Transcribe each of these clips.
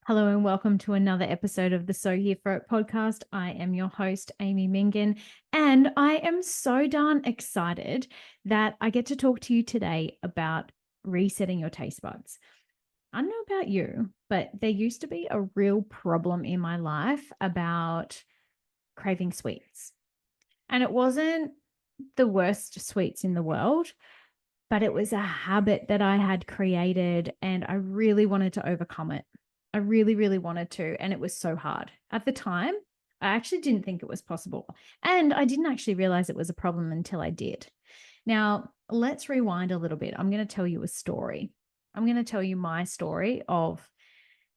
Hello and welcome to another episode of the So Here For It podcast. I am your host, Amy Mingin, and I am so darn excited that I get to talk to you today about resetting your taste buds. I don't know about you, but there used to be a real problem in my life about craving sweets. And it wasn't the worst sweets in the world, but it was a habit that I had created and I really wanted to overcome it. I really, really wanted to. And it was so hard. At the time, I actually didn't think it was possible. And I didn't actually realize it was a problem until I did. Now, let's rewind a little bit. I'm going to tell you a story. I'm going to tell you my story of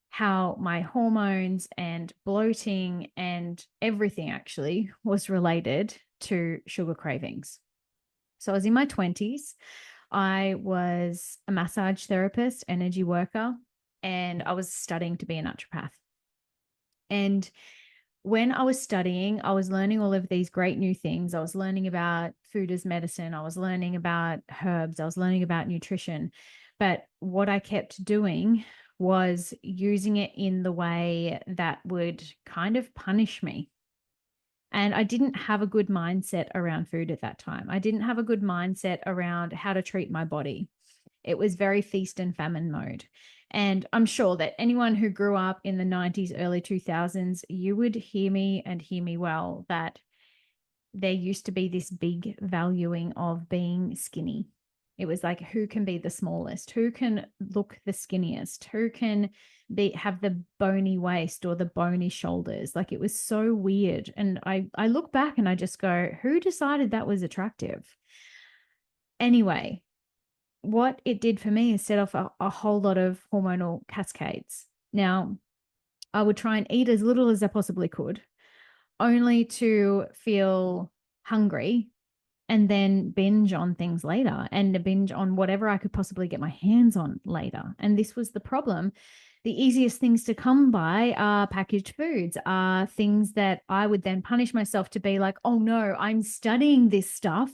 how my hormones and bloating and everything actually was related to sugar cravings. So I was in my 20s. I was a massage therapist, energy worker, and I was studying to be a naturopath. And when I was studying, I was learning all of these great new things. I was learning about food as medicine. I was learning about herbs. I was learning about nutrition. But what I kept doing was using it in the way that would kind of punish me. And I didn't have a good mindset around food at that time. I didn't have a good mindset around how to treat my body. It was very feast and famine mode. And I'm sure that anyone who grew up in the 90s, early 2000s, you would hear me and hear me well that there used to be this big valuing of being skinny. It was like, who can be the smallest? Who can look the skinniest? Who can have the bony waist or the bony shoulders? Like, it was so weird. And I look back and I just go, who decided that was attractive? Anyway, what it did for me is set off a whole lot of hormonal cascades. Now, I would try and eat as little as I possibly could, only to feel hungry and then binge on things later and binge on whatever I could possibly get my hands on later. And this was the problem. The easiest things to come by are packaged foods, are things that I would then punish myself to be like, oh no, I'm studying this stuff.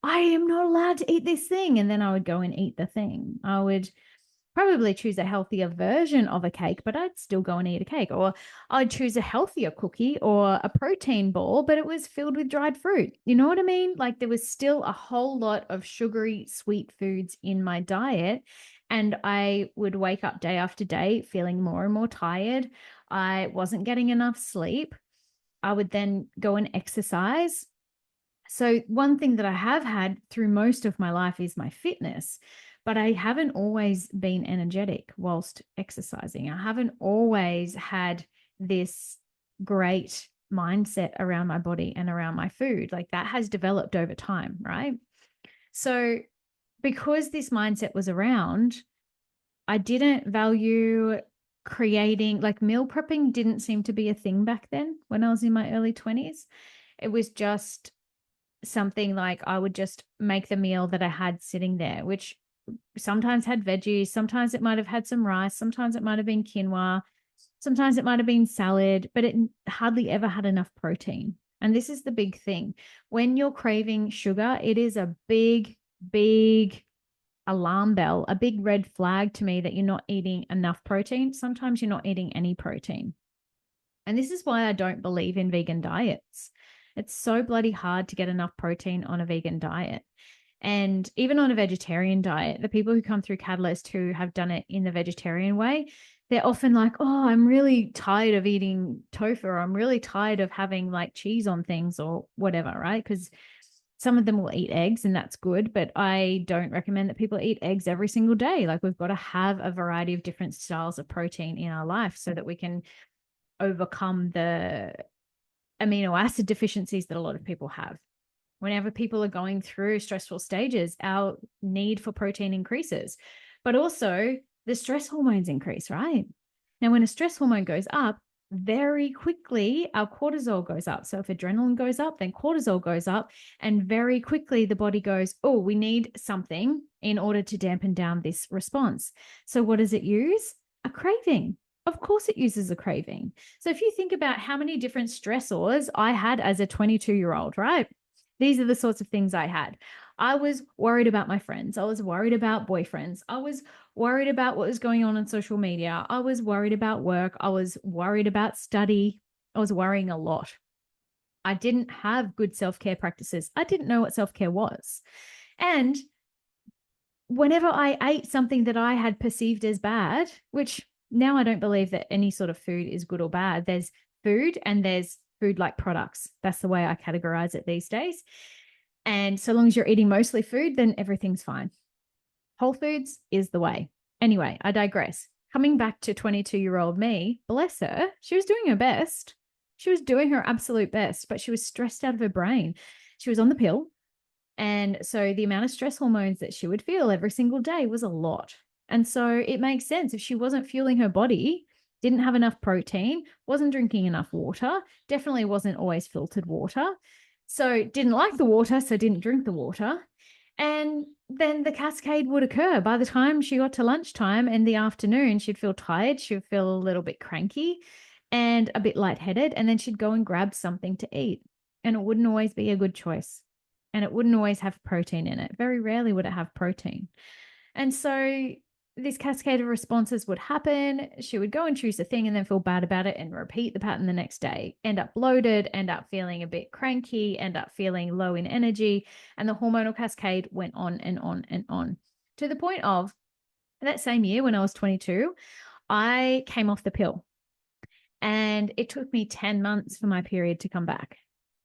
I am not allowed to eat this thing. And then I would go and eat the thing. I would probably choose a healthier version of a cake, but I'd still go and eat a cake. Or I'd choose a healthier cookie or a protein ball, but it was filled with dried fruit. You know what I mean? Like, there was still a whole lot of sugary, sweet foods in my diet. And I would wake up day after day feeling more and more tired. I wasn't getting enough sleep. I would then go and exercise. So one thing that I have had through most of my life is my fitness, but I haven't always been energetic whilst exercising. I haven't always had this great mindset around my body and around my food. Like, that has developed over time, right? So because this mindset was around, I didn't value creating, like, meal prepping didn't seem to be a thing back then when I was in my early 20s. It was just something like I would just make the meal that I had sitting there, which sometimes had veggies, sometimes it might have had some rice, sometimes it might have been quinoa, sometimes it might have been salad, but it hardly ever had enough protein. And this is the big thing. When you're craving sugar, it is a big, big alarm bell, a big red flag to me that you're not eating enough protein. Sometimes you're not eating any protein. And this is why I don't believe in vegan diets. It's so bloody hard to get enough protein on a vegan diet. And even on a vegetarian diet, the people who come through Catalyst who have done it in the vegetarian way, they're often like, oh, I'm really tired of eating tofu, or I'm really tired of having like cheese on things or whatever, right? Because some of them will eat eggs and that's good, but I don't recommend that people eat eggs every single day. Like, we've got to have a variety of different styles of protein in our life so that we can overcome the amino acid deficiencies that a lot of people have. Whenever people are going through stressful stages, our need for protein increases, but also the stress hormones increase, right? Now, when a stress hormone goes up, very quickly our cortisol goes up. So if adrenaline goes up, then cortisol goes up, and very quickly the body goes, oh, we need something in order to dampen down this response. So what does it use? A craving. Of course it uses a craving. So if you think about how many different stressors I had as a 22-year-old, right? These are the sorts of things I had. I was worried about my friends. I was worried about boyfriends. I was worried about what was going on social media. I was worried about work. I was worried about study. I was worrying a lot. I didn't have good self-care practices. I didn't know what self-care was. And whenever I ate something that I had perceived as bad, which now I don't believe that any sort of food is good or bad. There's food and there's food-like products. That's the way I categorize it these days. And so long as you're eating mostly food, then everything's fine. Whole foods is the way. Anyway, I digress. Coming back to 22-year-old me, bless her, she was doing her best. She was doing her absolute best, but she was stressed out of her brain. She was on the pill. And so the amount of stress hormones that she would feel every single day was a lot. And so it makes sense if she wasn't fueling her body, didn't have enough protein, wasn't drinking enough water, definitely wasn't always filtered water. So didn't like the water, so didn't drink the water. And then the cascade would occur. By the time she got to lunchtime in the afternoon, she'd feel tired. She'd feel a little bit cranky and a bit lightheaded. And then she'd go and grab something to eat. And it wouldn't always be a good choice. And it wouldn't always have protein in it. Very rarely would it have protein. And so this cascade of responses would happen. She would go and choose a thing and then feel bad about it and repeat the pattern the next day, end up bloated, end up feeling a bit cranky, end up feeling low in energy. And the hormonal cascade went on and on and on to the point of that same year when I was 22, I came off the pill. And it took me 10 months for my period to come back.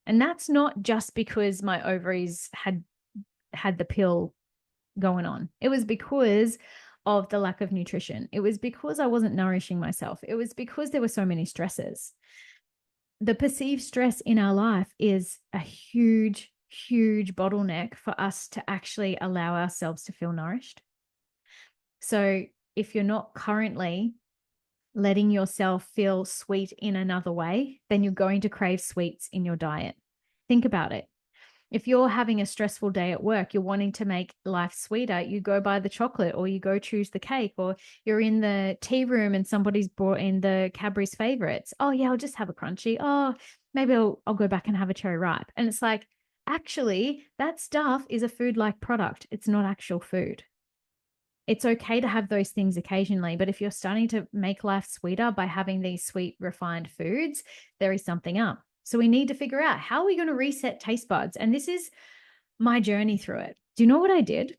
And that's not just because my ovaries had the pill going on. It was because of the lack of nutrition. It was because I wasn't nourishing myself. It was because there were so many stresses. The perceived stress in our life is a huge, huge bottleneck for us to actually allow ourselves to feel nourished. So if you're not currently letting yourself feel sweet in another way, then you're going to crave sweets in your diet. Think about it. If you're having a stressful day at work, you're wanting to make life sweeter, you go buy the chocolate or you go choose the cake, or you're in the tea room and somebody's brought in the Cadbury's favorites. Oh yeah, I'll just have a crunchy. Oh, maybe I'll go back and have a cherry ripe. And it's like, actually, that stuff is a food-like product. It's not actual food. It's okay to have those things occasionally, but if you're starting to make life sweeter by having these sweet, refined foods, there is something up. So we need to figure out, how are we going to reset taste buds? And this is my journey through it. Do you know what I did?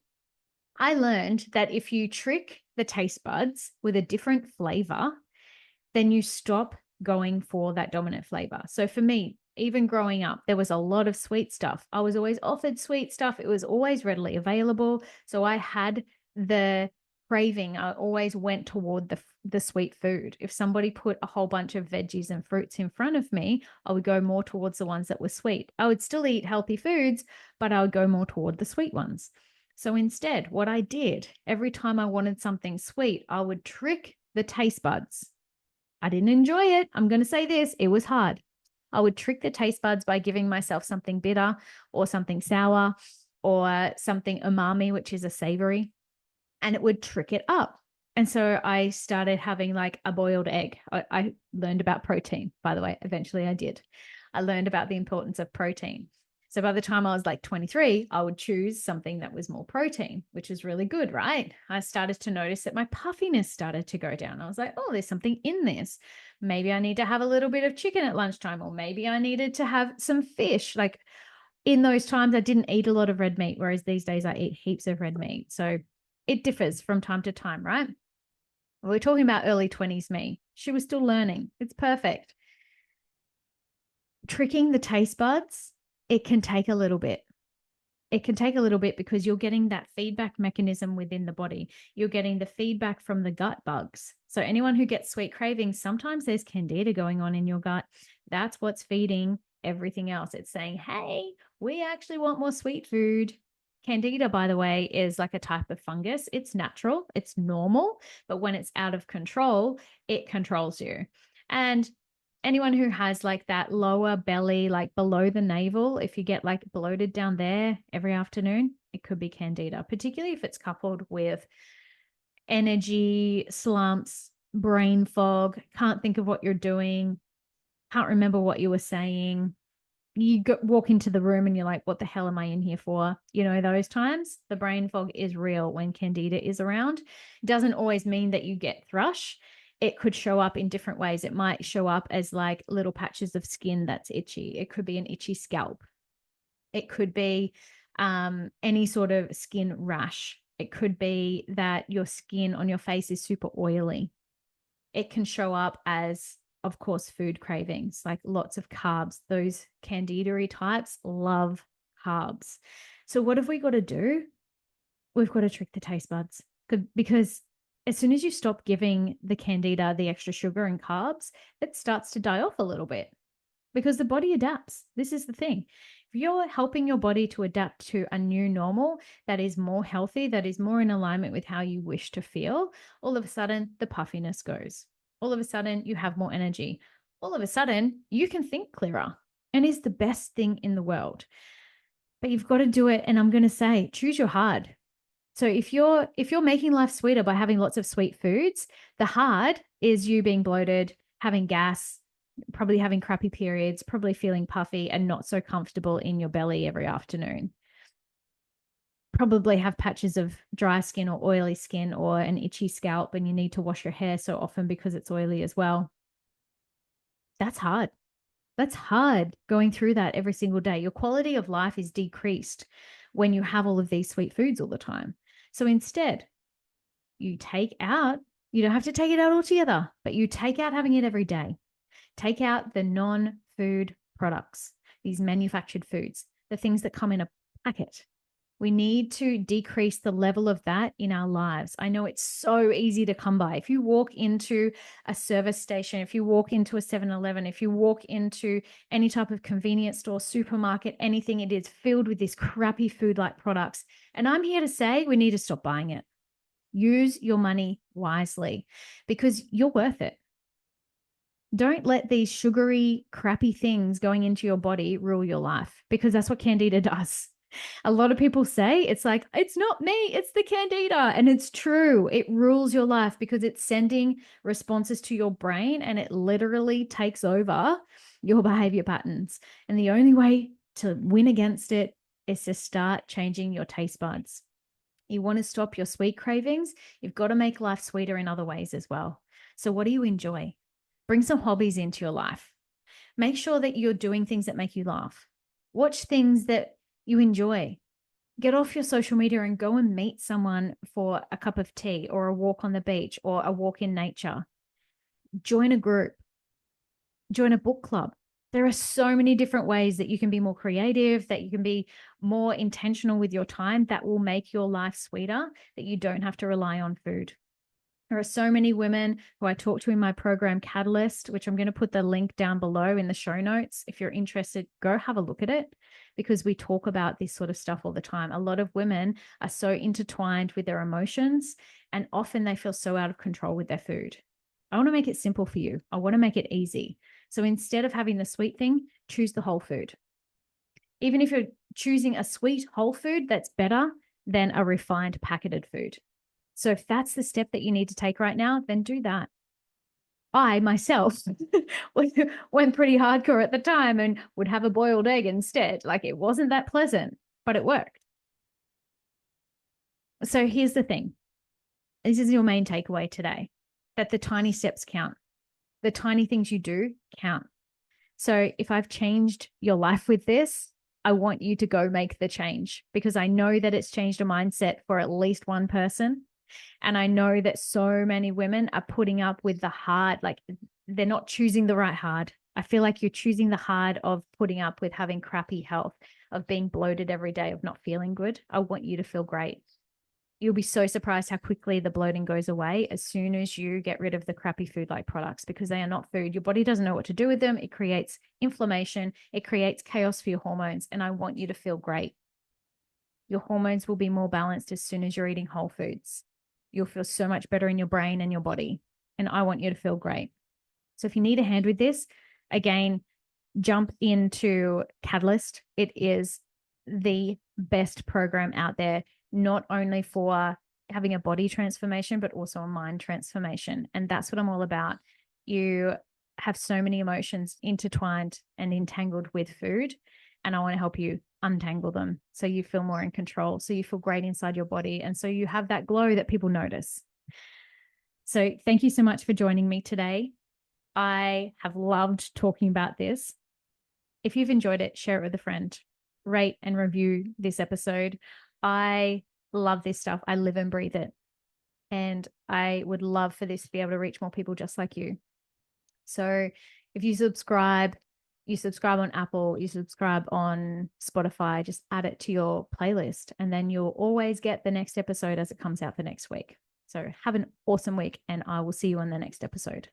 I learned that if you trick the taste buds with a different flavor, then you stop going for that dominant flavor. So for me, even growing up, there was a lot of sweet stuff. I was always offered sweet stuff. It was always readily available. So I had the craving. I always went toward the sweet food. If somebody put a whole bunch of veggies and fruits in front of me, I would go more towards the ones that were sweet. I would still eat healthy foods, but I would go more toward the sweet ones. So instead, what I did, every time I wanted something sweet, I would trick the taste buds. I didn't enjoy it. I'm going to say this, it was hard. I would trick the taste buds by giving myself something bitter or something sour or something umami, which is a savory, and it would trick it up. And so I started having like a boiled egg. I learned about protein, by the way. Eventually I did. I learned about the importance of protein. So by the time I was like 23, I would choose something that was more protein, which is really good, right? I started to notice that my puffiness started to go down. I was like, oh, there's something in this. Maybe I need to have a little bit of chicken at lunchtime, or maybe I needed to have some fish. Like in those times, I didn't eat a lot of red meat, whereas these days I eat heaps of red meat. So it differs from time to time, right? We're talking about early 20s me. She was still learning. It's perfect. Tricking the taste buds, it can take a little bit. It can take a little bit because you're getting that feedback mechanism within the body. You're getting the feedback from the gut bugs. So anyone who gets sweet cravings, sometimes there's Candida going on in your gut. That's what's feeding everything else. It's saying, hey, we actually want more sweet food. Candida, by the way, is like a type of fungus. It's natural, it's normal, but when it's out of control, it controls you. And anyone who has like that lower belly, like below the navel, if you get like bloated down there every afternoon, it could be Candida, particularly if it's coupled with energy slumps, brain fog, can't think of what you're doing, can't remember what you were saying, walk into the room and you're like, what the hell am I in here for? You know, those times the brain fog is real when Candida is around. It doesn't always mean that you get thrush. It could show up in different ways. It might show up as like little patches of skin that's itchy. It could be an itchy scalp. It could be any sort of skin rash. It could be that your skin on your face is super oily. It can show up as, of course, food cravings, like lots of carbs. Those Candida types love carbs. So what have we got to do? We've got to trick the taste buds, because as soon as you stop giving the Candida the extra sugar and carbs, it starts to die off a little bit because the body adapts. This is the thing. If you're helping your body to adapt to a new normal that is more healthy, that is more in alignment with how you wish to feel, all of a sudden the puffiness goes. All of a sudden you have more energy. All of a sudden you can think clearer, and is the best thing in the world. But you've got to do it. And I'm going to say, choose your hard. So if you're making life sweeter by having lots of sweet foods, the hard is you being bloated, having gas, probably having crappy periods, probably feeling puffy and not so comfortable in your belly every afternoon. Probably have patches of dry skin or oily skin or an itchy scalp, and you need to wash your hair so often because it's oily as well. That's hard. That's hard going through that every single day. Your quality of life is decreased when you have all of these sweet foods all the time. So instead, you don't have to take it out altogether, but you take out having it every day. Take out the non-food products, these manufactured foods, the things that come in a packet. We need to decrease the level of that in our lives. I know it's so easy to come by. If you walk into a service station, if you walk into a 7-Eleven, if you walk into any type of convenience store, supermarket, anything, it is filled with these crappy food-like products. And I'm here to say we need to stop buying it. Use your money wisely because you're worth it. Don't let these sugary, crappy things going into your body rule your life, because that's what Candida does. A lot of people say it's like, it's not me, it's the Candida. And it's true. It rules your life because it's sending responses to your brain and it literally takes over your behavior patterns. And the only way to win against it is to start changing your taste buds. You want to stop your sweet cravings. You've got to make life sweeter in other ways as well. So what do you enjoy? Bring some hobbies into your life. Make sure that you're doing things that make you laugh. Watch things that you enjoy. Get off your social media and go and meet someone for a cup of tea or a walk on the beach or a walk in nature. Join a group. Join a book club. There are so many different ways that you can be more creative, that you can be more intentional with your time that will make your life sweeter, that you don't have to rely on food. There are so many women who I talk to in my program Catalyst, which I'm going to put the link down below in the show notes. If you're interested, go have a look at it, because we talk about this sort of stuff all the time. A lot of women are so intertwined with their emotions, and often they feel so out of control with their food. I want to make it simple for you. I want to make it easy. So instead of having the sweet thing, choose the whole food. Even if you're choosing a sweet whole food, that's better than a refined packeted food. So if that's the step that you need to take right now, then do that. I myself went pretty hardcore at the time and would have a boiled egg instead. Like, it wasn't that pleasant, but it worked. So here's the thing. This is your main takeaway today, that the tiny steps count. The tiny things you do count. So if I've changed your life with this, I want you to go make the change, because I know that it's changed a mindset for at least one person. And I know that so many women are putting up with the hard, like they're not choosing the right hard. I feel like you're choosing the hard of putting up with having crappy health, of being bloated every day, of not feeling good. I want you to feel great. You'll be so surprised how quickly the bloating goes away as soon as you get rid of the crappy food-like products, because they are not food. Your body doesn't know what to do with them. It creates inflammation. It creates chaos for your hormones. And I want you to feel great. Your hormones will be more balanced as soon as you're eating whole foods. You'll feel so much better in your brain and your body. And I want you to feel great. So if you need a hand with this, again, jump into Catalyst. It is the best program out there, not only for having a body transformation, but also a mind transformation. And that's what I'm all about. You have so many emotions intertwined and entangled with food. And I want to help you untangle them so you feel more in control, so you feel great inside your body, and so you have that glow that people notice. So thank you so much for joining me today. I have loved talking about this. If you've enjoyed it, share it with a friend. Rate and review this episode. I love this stuff. I live and breathe it. And I would love for this to be able to reach more people just like you. So if you subscribe on Apple, you subscribe on Spotify, just add it to your playlist, and then you'll always get the next episode as it comes out the next week. So have an awesome week, and I will see you on the next episode.